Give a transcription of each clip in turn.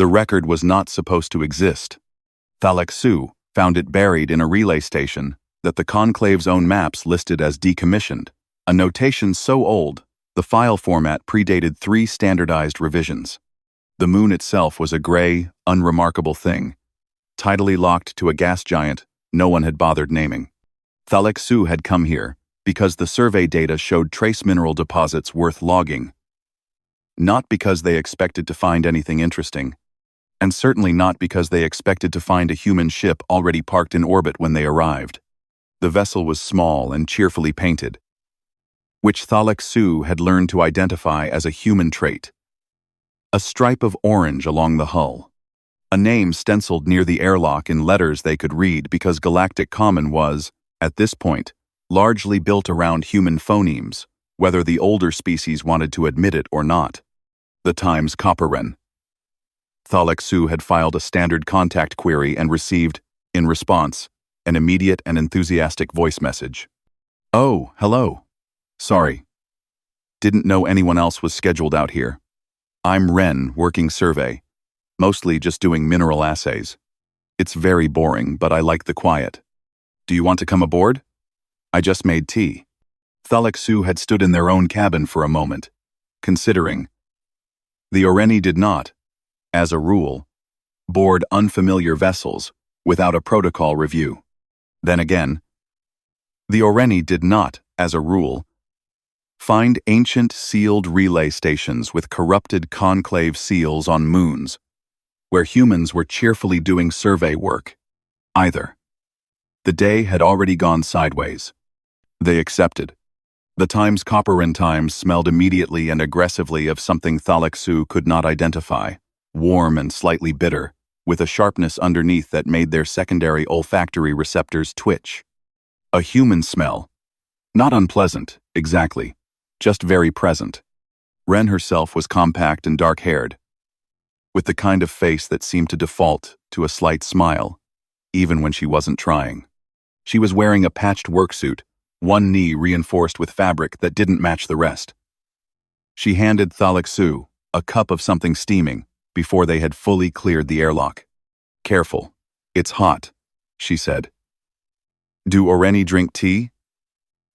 The record was not supposed to exist. Thalek-Su found it buried in a relay station that the Conclave's own maps listed as decommissioned, a notation so old, the file format predated 3 standardized revisions. The moon itself was a gray, unremarkable thing, tidally locked to a gas giant no one had bothered naming. Thalek-Su had come here because the survey data showed trace mineral deposits worth logging. Not because they expected to find anything interesting, and certainly not because they expected to find a human ship already parked in orbit when they arrived. The vessel was small and cheerfully painted, which Thalek-Su had learned to identify as a human trait. A stripe of orange along the hull. A name stenciled near the airlock in letters they could read because Galactic Common was, at this point, largely built around human phonemes, whether the older species wanted to admit it or not. The Times Copperren. Thalek-Su had filed a standard contact query and received, in response, an immediate and enthusiastic voice message. "Oh, hello. Sorry. Didn't know anyone else was scheduled out here. I'm Ren, working survey. Mostly just doing mineral assays. It's very boring, but I like the quiet. Do you want to come aboard? I just made tea." Thalek-Su had stood in their own cabin for a moment, considering. The Oreni did not, as a rule, board unfamiliar vessels without a protocol review. Then again, the Oreni did not, as a rule, find ancient sealed relay stations with corrupted conclave seals on moons, where humans were cheerfully doing survey work, either. The day had already gone sideways. They accepted. The Times Copperren Times smelled immediately and aggressively of something Thalek-Su could not identify, warm and slightly bitter, with a sharpness underneath that made their secondary olfactory receptors twitch. A human smell. Not unpleasant, exactly, just very present. Ren herself was compact and dark-haired, with the kind of face that seemed to default to a slight smile, even when she wasn't trying. She was wearing a patched worksuit, one knee reinforced with fabric that didn't match the rest. She handed Thalek-Su a cup of something steaming before they had fully cleared the airlock. "Careful, it's hot," she said. "Do Oreni drink tea?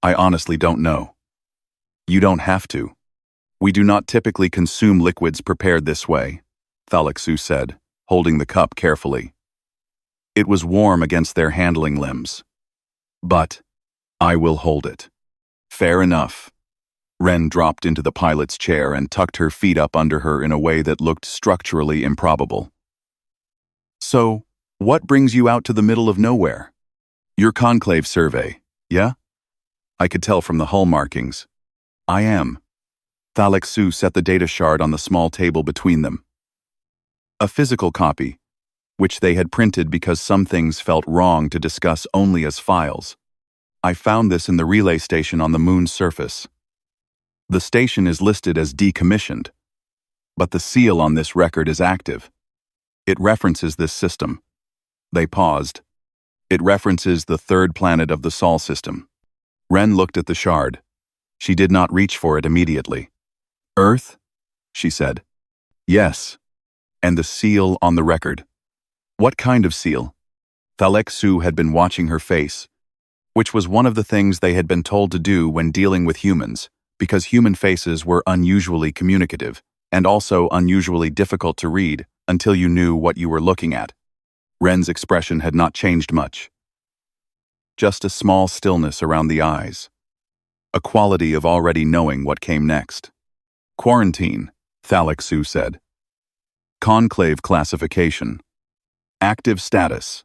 I honestly don't know." "You don't have to. We do not typically consume liquids prepared this way," Thalek-Su said, holding the cup carefully. It was warm against their handling limbs. "But I will hold it." "Fair enough." Ren dropped into the pilot's chair and tucked her feet up under her in a way that looked structurally improbable. "So, what brings you out to the middle of nowhere?" "Your conclave survey, yeah?" I could tell from the hull markings. "I am." Thalek-Su set the data shard on the small table between them. A physical copy, which they had printed because some things felt wrong to discuss only as files. "I found this in the relay station on the moon's surface. The station is listed as decommissioned, but the seal on this record is active. It references this system." They paused. "It references the 3rd planet of the Sol system." Ren looked at the shard. She did not reach for it immediately. "Earth?" she said. "Yes. And the seal on the record." "What kind of seal?" Thalek-Su had been watching her face, which was one of the things they had been told to do when dealing with humans, because human faces were unusually communicative, and also unusually difficult to read until you knew what you were looking at. Ren's expression had not changed much. Just a small stillness around the eyes. A quality of already knowing what came next. "Quarantine," Thalek-Su said. "Conclave classification. Active status.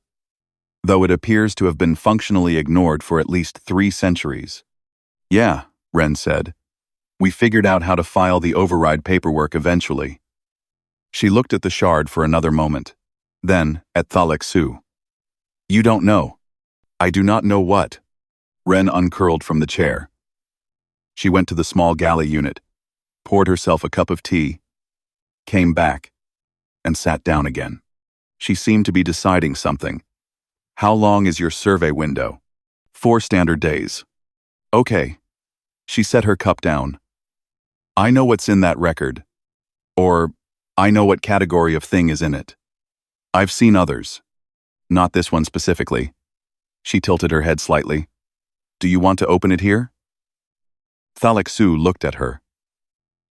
Though it appears to have been functionally ignored for at least 3 centuries. "Yeah," Ren said. "We figured out how to file the override paperwork eventually." She looked at the shard for another moment, then at Thalek-Su. "You don't know." "I do not know what." Ren uncurled from the chair. She went to the small galley unit, poured herself a cup of tea, came back, and sat down again. She seemed to be deciding something. "How long is your survey window?" 4 standard days." "Okay." She set her cup down. "I know what's in that record. Or, I know what category of thing is in it. I've seen others. Not this one specifically. She tilted her head slightly. Do you want to open it here? Thalak-Su looked at her.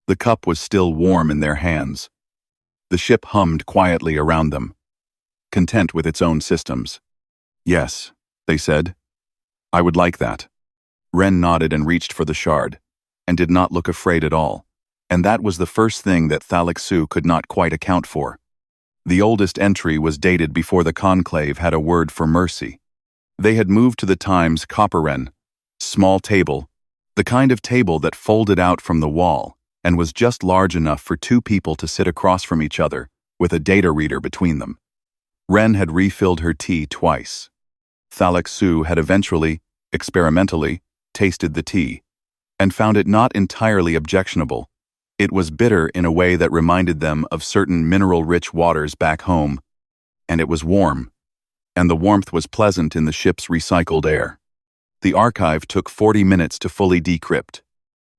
The cup was still warm in their hands. The ship hummed quietly around them, content with its own systems. Yes, they said. I would like that. Ren nodded and reached for the shard, and did not look afraid at all. And that was the first thing that Thalak-Su could not quite account for. The oldest entry was dated before the Conclave had a word for mercy. They had moved to the Times Copperren, small table, the kind of table that folded out from the wall and was just large enough for two people to sit across from each other, with a data reader between them. Ren had refilled her tea twice. Thalak-Su had eventually, experimentally, tasted the tea, and found it not entirely objectionable. It was bitter in a way that reminded them of certain mineral-rich waters back home, and it was warm, and the warmth was pleasant in the ship's recycled air. The archive took 40 minutes to fully decrypt.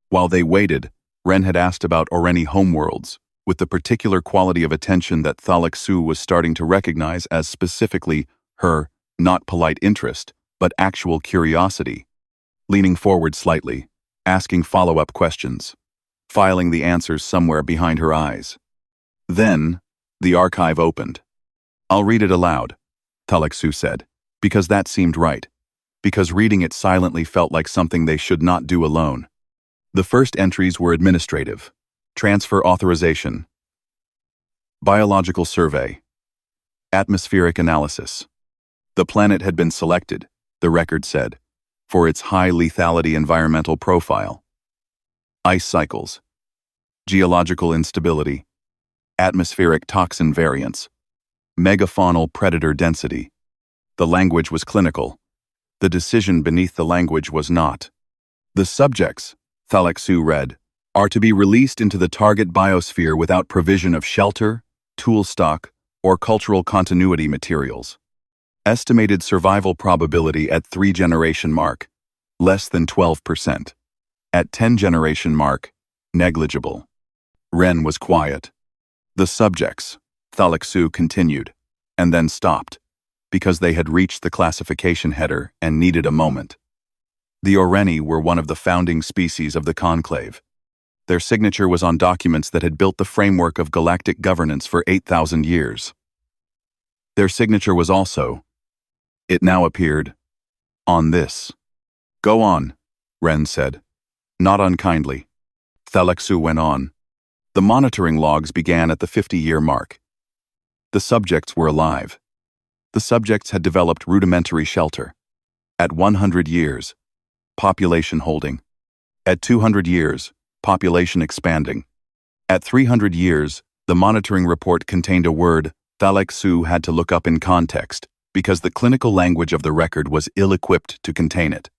While they waited, Ren had asked about Oreni homeworlds, with the particular quality of attention that Thalak-Su was starting to recognize as specifically her, not polite interest, but actual curiosity. Leaning forward slightly, asking follow-up questions, filing the answers somewhere behind her eyes. Then, the archive opened. I'll read it aloud, Thalak-Su said, because that seemed right, because reading it silently felt like something they should not do alone. The first entries were administrative, transfer authorization, biological survey, atmospheric analysis. The planet had been selected, the record said, for its high lethality environmental profile. Ice cycles, geological instability, atmospheric toxin variance, megafaunal predator density. The language was clinical. The decision beneath the language was not. The subjects, Thalak-Su read, are to be released into the target biosphere without provision of shelter, tool stock, or cultural continuity materials. Estimated survival probability at 3-generation mark, less than 12%. At 10-generation mark, negligible. Ren was quiet. The subjects, Thalak-Su continued, and then stopped, because they had reached the classification header and needed a moment. The Oreni were one of the founding species of the Conclave. Their signature was on documents that had built the framework of galactic governance for 8,000 years. Their signature was also, it now appeared, on this. Go on, Ren said, not unkindly. Thalak-Su went on. The monitoring logs began at the 50-year mark. The subjects were alive. The subjects had developed rudimentary shelter. At 100 years, population holding. At 200 years, population expanding. At 300 years, the monitoring report contained a word Thalak-Su had to look up in context, because the clinical language of the record was ill-equipped to contain it.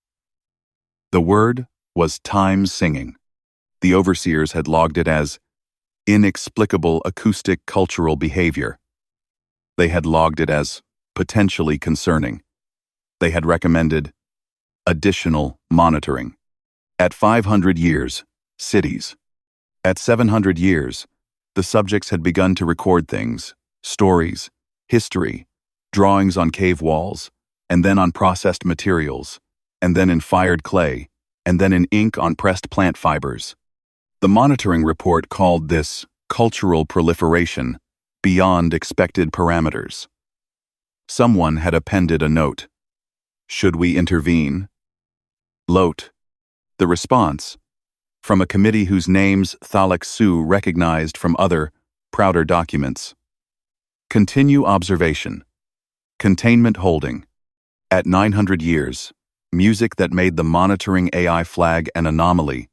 The word was time singing. The overseers had logged it as inexplicable acoustic cultural behavior. They had logged it as potentially concerning. They had recommended additional monitoring. At 500 years, cities. At 700 years, the subjects had begun to record things, stories, history, drawings on cave walls, and then on processed materials, and then in fired clay, and then in ink on pressed plant fibers. The monitoring report called this cultural proliferation beyond expected parameters. Someone had appended a note. Should we intervene? Lote. The response, from a committee whose names Thalak-Su recognized from other, prouder documents. Continue observation. Containment holding. At 900 years, music that made the monitoring AI flag an anomaly,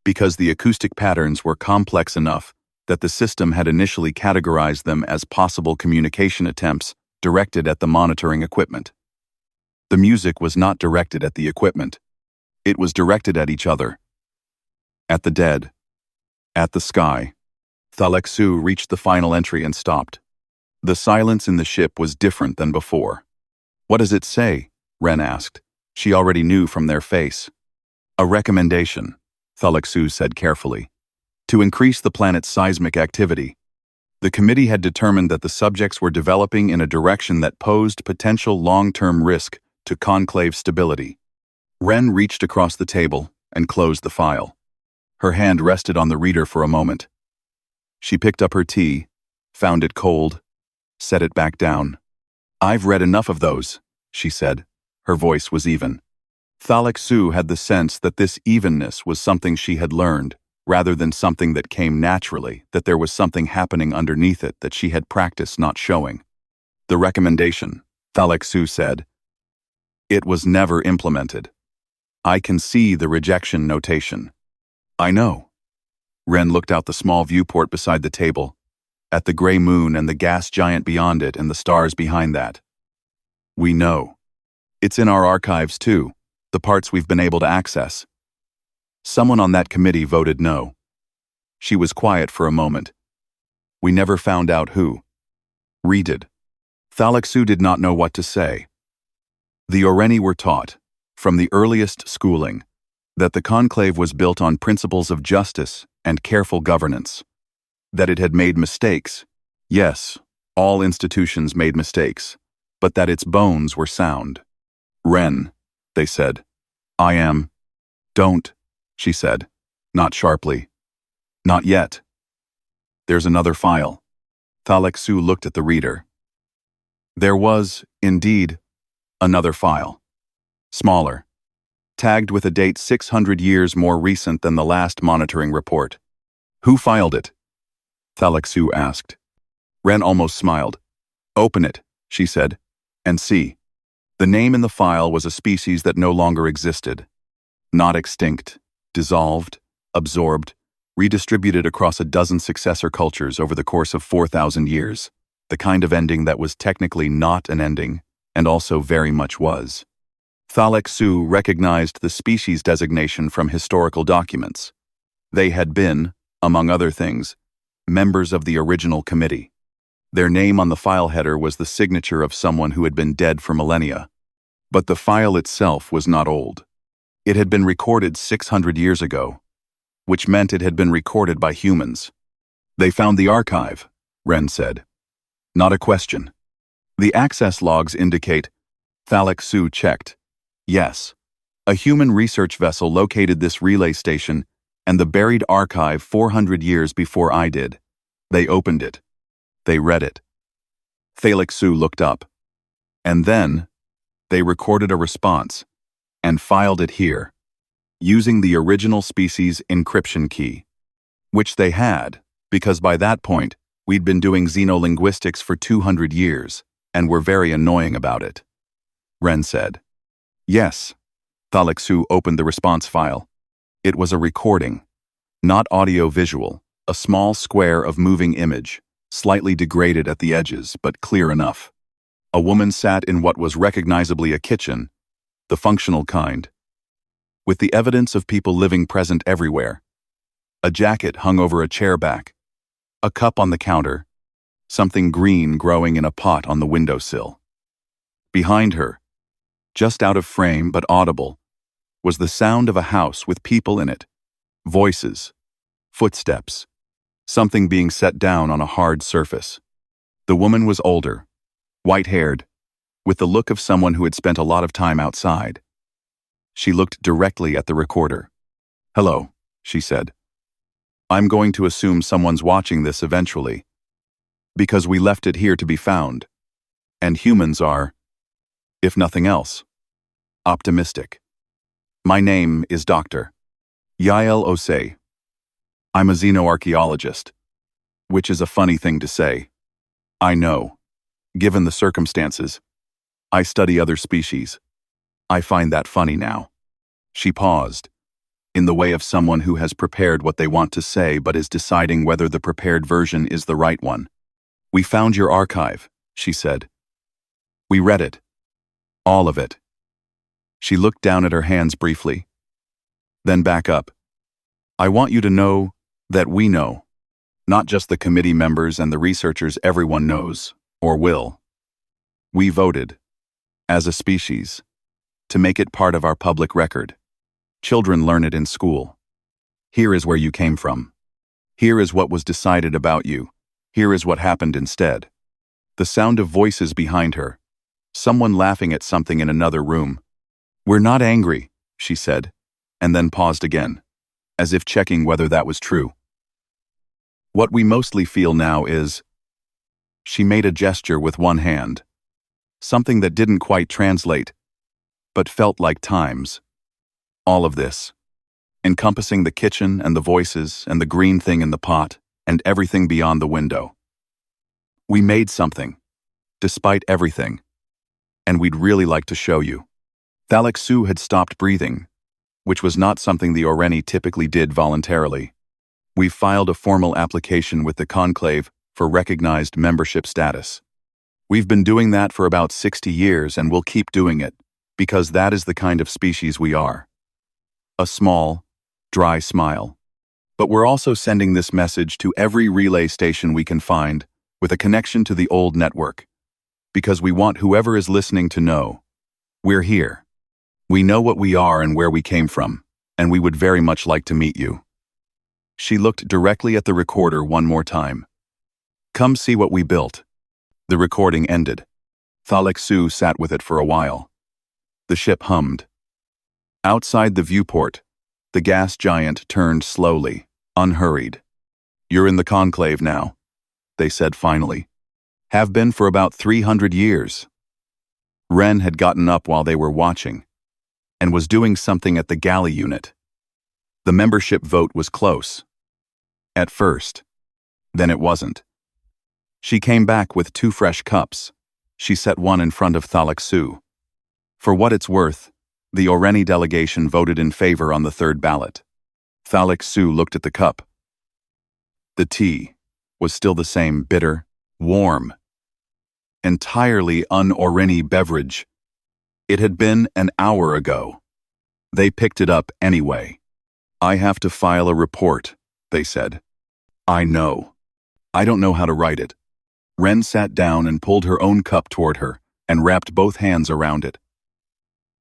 because the acoustic patterns were complex enough that the system had initially categorized them as possible communication attempts directed at the monitoring equipment. The music was not directed at the equipment. It was directed at each other. At the dead. At the sky. Thalak-Su reached the final entry and stopped. The silence in the ship was different than before. What does it say? Ren asked. She already knew from their face. A recommendation, Thalak-Su said carefully. To increase the planet's seismic activity. The committee had determined that the subjects were developing in a direction that posed potential long-term risk to conclave stability. Wren reached across the table and closed the file. Her hand rested on the reader for a moment. She picked up her tea, found it cold, set it back down. "I've read enough of those," she said. Her voice was even. Thalek Su had the sense that this evenness was something she had learned, rather than something that came naturally, that there was something happening underneath it that she had practiced not showing. "The recommendation," Thalek Su said. "It was never implemented. I can see the rejection notation." "I know." Wren looked out the small viewport beside the table, at the gray moon and the gas giant beyond it and the stars behind that. "We know. It's in our archives too, the parts we've been able to access." Someone on that committee voted no. She was quiet for a moment. "We never found out who." Read it. Thalek Su did not know what to say. The Oreni were taught, from the earliest schooling, that the conclave was built on principles of justice and careful governance. That it had made mistakes. Yes, all institutions made mistakes, but that its bones were sound. "Wren," they said. "I am." "Don't," she said, not sharply. "Not yet. There's another file." Thalek Su looked at the reader. There was, indeed, another file. Smaller. Tagged with a date 600 years more recent than the last monitoring report. "Who filed it?" Thalek Su asked. Wren almost smiled. "Open it," she said, "and see." The name in the file was a species that no longer existed. Not extinct, dissolved, absorbed, redistributed across a dozen successor cultures over the course of 4,000 years. The kind of ending that was technically not an ending, and also very much was. Thalek Su recognized the species designation from historical documents. They had been, among other things, members of the original committee. Their name on the file header was the signature of someone who had been dead for millennia. But the file itself was not old. It had been recorded 600 years ago, which meant it had been recorded by humans. "They found the archive," Wren said. "Not a question." "The access logs indicate," Thalek Su checked. "Yes. A human research vessel located this relay station and the buried archive 400 years before I did. They opened it. They read it." Thalek Su looked up. "And then, they recorded a response and filed it here, using the original species encryption key, which they had, because by that point, we'd been doing xenolinguistics for 200 years and were very annoying about it," Wren said. "Yes." Thalek Su opened the response file. It was a recording, not audio-visual, a small square of moving image, slightly degraded at the edges, but clear enough. A woman sat in what was recognizably a kitchen, the functional kind, with the evidence of people living present everywhere. A jacket hung over a chair back, a cup on the counter, something green growing in a pot on the windowsill. Behind her, just out of frame but audible, was the sound of a house with people in it, voices, footsteps, something being set down on a hard surface. The woman was older, white-haired, with the look of someone who had spent a lot of time outside. She looked directly at the recorder. "Hello," she said. "I'm going to assume someone's watching this eventually, because we left it here to be found, and humans are, if nothing else, optimistic. My name is Dr. Yael Osei. I'm a xenoarchaeologist, which is a funny thing to say. I know, given the circumstances. I study other species. I find that funny now." She paused, in the way of someone who has prepared what they want to say but is deciding whether the prepared version is the right one. "We found your archive," she said. "We read it. All of it." She looked down at her hands briefly, then back up. "I want you to know that we know, not just the committee members and the researchers everyone knows, or will. We voted, as a species, to make it part of our public record. Children learn it in school. Here is where you came from. Here is what was decided about you. Here is what happened instead. The sound of voices behind her. Someone laughing at something in another room. "We're not angry," she said, and then paused again, as if checking whether that was true. "What we mostly feel now is..." She made a gesture with one hand. Something that didn't quite translate, but felt like times. All of this, encompassing the kitchen and the voices and the green thing in the pot and everything beyond the window. We made something, despite everything, and we'd really like to show you. Thalexu had stopped breathing, which was not something the Oreni typically did voluntarily. We've filed a formal application with the Conclave for recognized membership status. We've been doing that for about 60 years and we'll keep doing it, because that is the kind of species we are. A small, dry smile. But we're also sending this message to every relay station we can find with a connection to the old network, because we want whoever is listening to know. We're here. We know what we are and where we came from, and we would very much like to meet you. She looked directly at the recorder one more time. Come see what we built. The recording ended. Thalexu sat with it for a while. The ship hummed. Outside the viewport, the gas giant turned slowly, unhurried. You're in the Conclave now, they said finally. Have been for about 300 years. Ren had gotten up while they were watching, and was doing something at the galley unit. The membership vote was close. At first. Then it wasn't. She came back with 2 fresh cups. She set one in front of Thalexu. For what it's worth, the Oreni delegation voted in favor on the 3rd ballot. Thalexu looked at the cup. The tea was still the same bitter, warm, entirely un-Oreni beverage. It had been an hour ago. They picked it up anyway. I have to file a report, they said. I know. I don't know how to write it. Ren sat down and pulled her own cup toward her and wrapped both hands around it.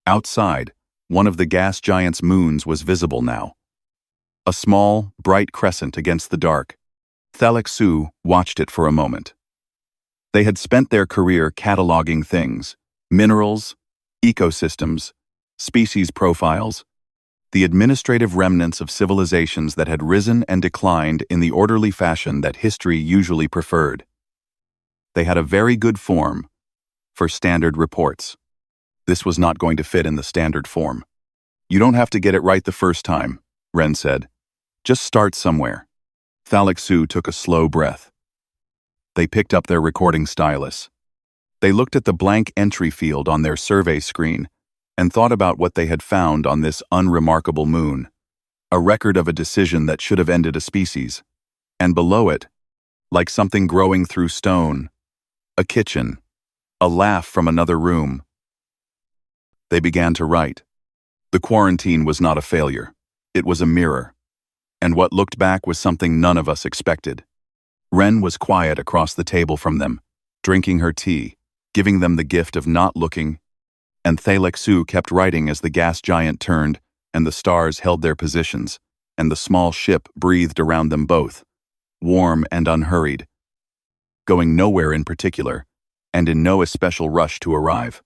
Outside, one of the gas giant's moons was visible now. A small, bright crescent against the dark. Thalexu watched it for a moment. They had spent their career cataloging things, minerals, ecosystems, species profiles, the administrative remnants of civilizations that had risen and declined in the orderly fashion that history usually preferred. They had a very good form for standard reports. This was not going to fit in the standard form. You don't have to get it right the first time, Ren said. Just start somewhere. Thalexu took a slow breath. They picked up their recording stylus. They looked at the blank entry field on their survey screen and thought about what they had found on this unremarkable moon, a record of a decision that should have ended a species. And below it, like something growing through stone, a kitchen, a laugh from another room. They began to write. The quarantine was not a failure. It was a mirror. And what looked back was something none of us expected. Ren was quiet across the table from them, drinking her tea, giving them the gift of not looking, and Thalexu kept writing as the gas giant turned and the stars held their positions, and the small ship breathed around them both, warm and unhurried, going nowhere in particular, and in no especial rush to arrive.